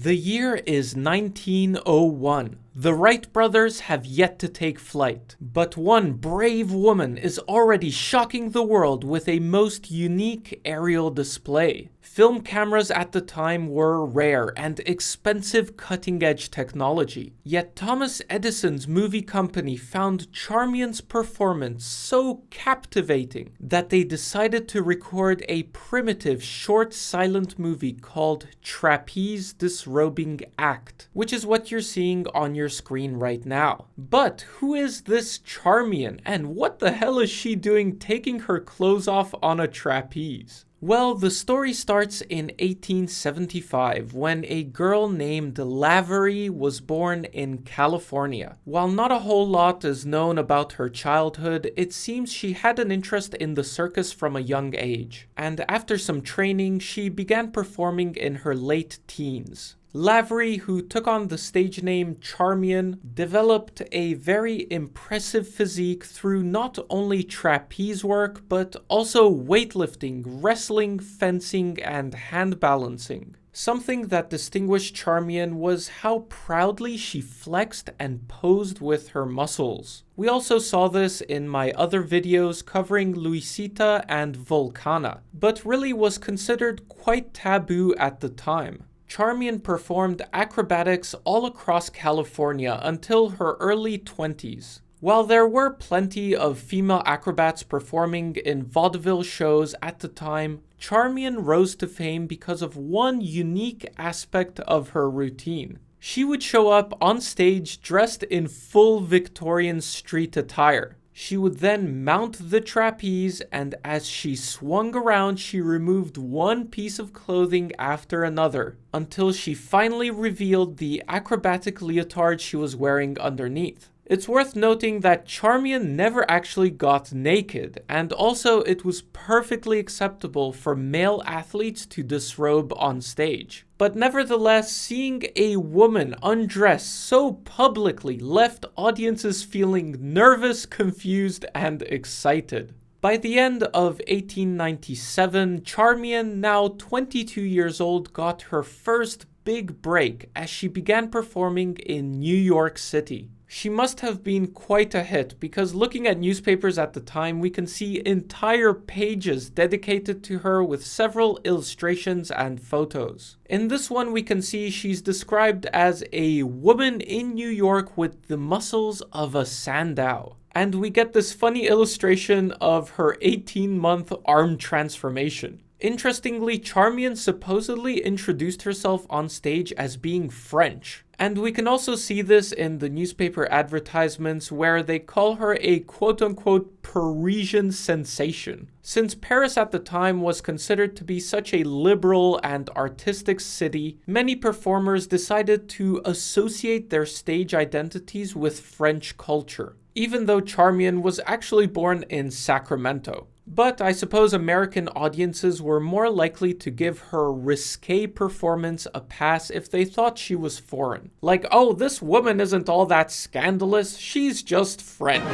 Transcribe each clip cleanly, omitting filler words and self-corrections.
The year is 1901. The Wright brothers have yet to take flight, but one brave woman is already shocking the world with a most unique aerial display. Film cameras at the time were rare and expensive cutting-edge technology, yet Thomas Edison's movie company found Charmion's performance so captivating that they decided to record a primitive short silent movie called Trapeze Disrobing Act, which is what you're seeing on your screen right now. But who is this Charmion, and what the hell is she doing taking her clothes off on a trapeze? Well, the story starts in 1875 when a girl named Laverie was born in California. While not a whole lot is known about her childhood, it seems she had an interest in the circus from a young age, and after some training, she began performing in her late teens. Laverie, who took on the stage name Charmion, developed a very impressive physique through not only trapeze work, but also weightlifting, wrestling, fencing, and hand balancing. Something that distinguished Charmion was how proudly she flexed and posed with her muscles. We also saw this in my other videos covering Luisita and Volcana, but really was considered quite taboo at the time. Charmion performed acrobatics all across California until her early 20s. While there were plenty of female acrobats performing in vaudeville shows at the time, Charmion rose to fame because of one unique aspect of her routine. She would show up on stage dressed in full Victorian street attire. She would then mount the trapeze, and as she swung around, she removed one piece of clothing after another, until she finally revealed the acrobatic leotard she was wearing underneath. It's worth noting that Charmion never actually got naked, and also it was perfectly acceptable for male athletes to disrobe on stage. But nevertheless, seeing a woman undress so publicly left audiences feeling nervous, confused, and excited. By the end of 1897, Charmion, now 22 years old, got her first big break as she began performing in New York City. She must have been quite a hit because looking at newspapers at the time, we can see entire pages dedicated to her with several illustrations and photos. In this one, we can see she's described as a woman in New York with the muscles of a Sandow. And we get this funny illustration of her 18-month arm transformation. Interestingly, Charmion supposedly introduced herself on stage as being French. And we can also see this in the newspaper advertisements where they call her a quote-unquote Parisian sensation. Since Paris at the time was considered to be such a liberal and artistic city, many performers decided to associate their stage identities with French culture, even though Charmion was actually born in Sacramento. But I suppose American audiences were more likely to give her risque performance a pass if they thought she was foreign. Like, oh, this woman isn't all that scandalous, she's just French.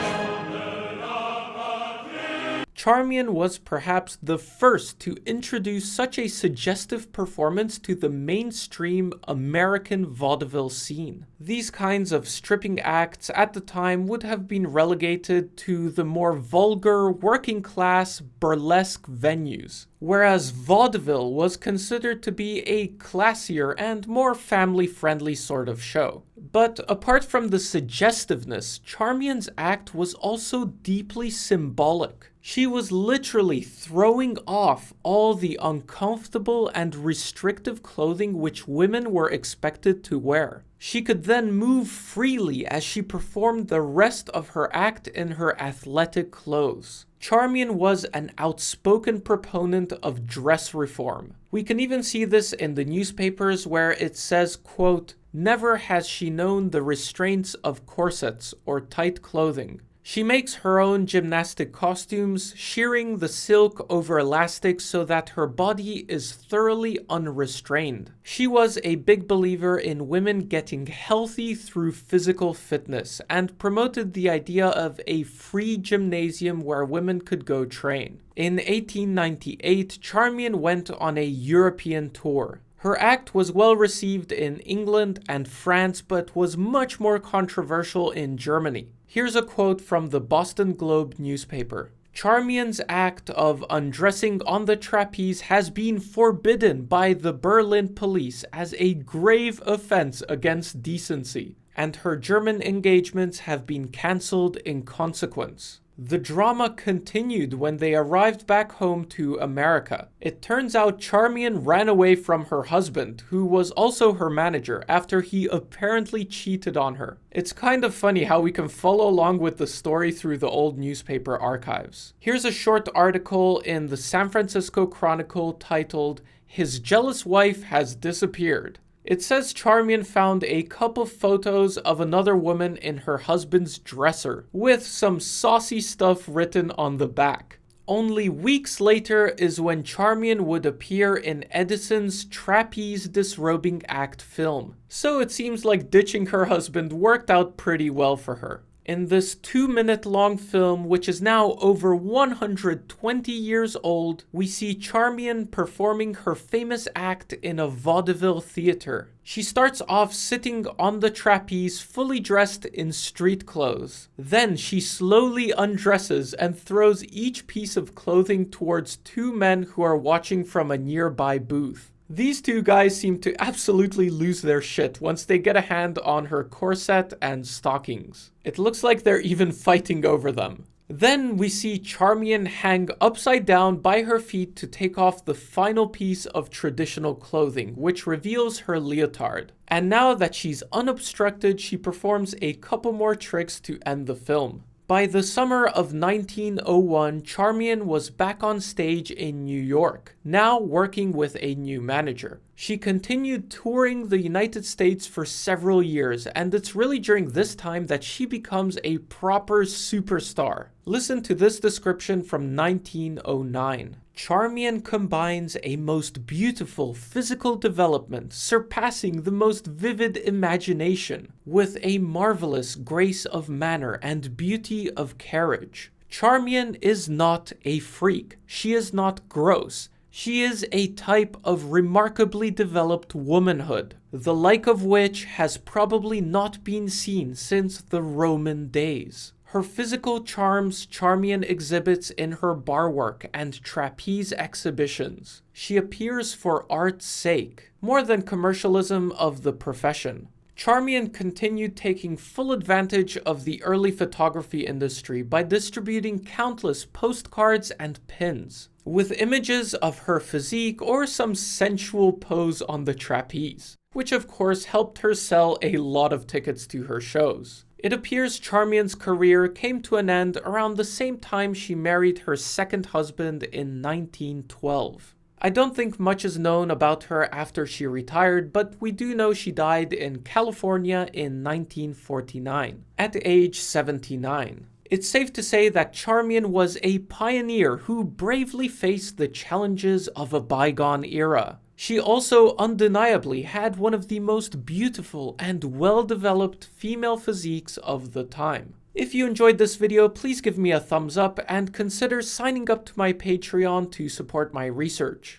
Charmion was perhaps the first to introduce such a suggestive performance to the mainstream American vaudeville scene. These kinds of stripping acts at the time would have been relegated to the more vulgar, working-class, burlesque venues, whereas vaudeville was considered to be a classier and more family-friendly sort of show. But apart from the suggestiveness, Charmion's act was also deeply symbolic. She was literally throwing off all the uncomfortable and restrictive clothing which women were expected to wear. She could then move freely as she performed the rest of her act in her athletic clothes. Charmion was an outspoken proponent of dress reform. We can even see this in the newspapers where it says, quote, "Never has she known the restraints of corsets or tight clothing. She makes her own gymnastic costumes, shearing the silk over elastic so that her body is thoroughly unrestrained. She was a big believer in women getting healthy through physical fitness and promoted the idea of a free gymnasium where women could go train. In 1898, Charmion went on a European tour. Her act was well received in England and France, but was much more controversial in Germany. Here's a quote from the Boston Globe newspaper. Charmion's act of undressing on the trapeze has been forbidden by the Berlin police as a grave offense against decency, and her German engagements have been cancelled in consequence. The drama continued when they arrived back home to America. It turns out Charmion ran away from her husband, who was also her manager, after he apparently cheated on her. It's kind of funny how we can follow along with the story through the old newspaper archives. Here's a short article in the San Francisco Chronicle titled, "His Jealous Wife Has Disappeared." It says Charmion found a couple photos of another woman in her husband's dresser, with some saucy stuff written on the back. Only weeks later is when Charmion would appear in Edison's Trapeze Disrobing Act film. So it seems like ditching her husband worked out pretty well for her. In this 2-minute long film, which is now over 120 years old, we see Charmion performing her famous act in a vaudeville theater. She starts off sitting on the trapeze fully dressed in street clothes. Then she slowly undresses and throws each piece of clothing towards 2 men who are watching from a nearby booth. These 2 guys seem to absolutely lose their shit once they get a hand on her corset and stockings. It looks like they're even fighting over them. Then we see Charmion hang upside down by her feet to take off the final piece of traditional clothing, which reveals her leotard. And now that she's unobstructed, she performs a couple more tricks to end the film. By the summer of 1901, Charmion was back on stage in New York, now working with a new manager. She continued touring the United States for several years, and it's really during this time that she becomes a proper superstar. Listen to this description from 1909. Charmion combines a most beautiful physical development, surpassing the most vivid imagination, with a marvelous grace of manner and beauty of carriage. Charmion is not a freak. She is not gross. She is a type of remarkably developed womanhood, the like of which has probably not been seen since the Roman days. Her physical charms Charmion exhibits in her bar work and trapeze exhibitions. She appears for art's sake, more than commercialism of the profession. Charmion continued taking full advantage of the early photography industry by distributing countless postcards and pins, with images of her physique or some sensual pose on the trapeze, which of course helped her sell a lot of tickets to her shows. It appears Charmion's career came to an end around the same time she married her second husband in 1912. I don't think much is known about her after she retired, but we do know she died in California in 1949, at age 79. It's safe to say that Charmion was a pioneer who bravely faced the challenges of a bygone era. She also undeniably had one of the most beautiful and well-developed female physiques of the time. If you enjoyed this video, please give me a thumbs up and consider signing up to my Patreon to support my research.